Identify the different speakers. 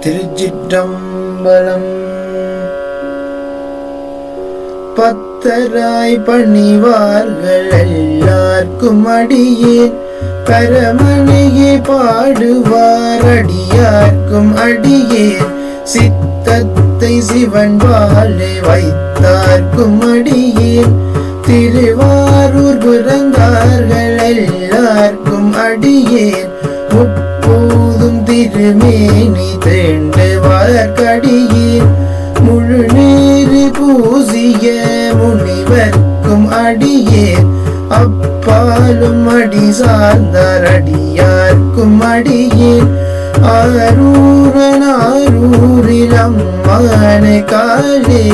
Speaker 1: திருச்சிற்றம்பலம். பத்தராய் பணிவார்கள் எல்லார்க்கும் அடியேன், பரமனையே பாடுவார் அடியார்க்கும் அடியேன், சித்தத்தை சிவன் வாழை வைத்தார்க்கும் அடியேன், திருவாரூர் பிறந்தார்கள் எல்லார்க்கும் அடியேன், முப்போதும் திருமேனி தேண்டுவார்க்கடியேன், முழு நீரு பூசிய முனிவர்க்கும் அடியேன், அப்பாலும் அடி சார்ந்தார் அடியார்க்கும் அடியேன், ஆரூரன் ஆரூரில் அம்மான காலே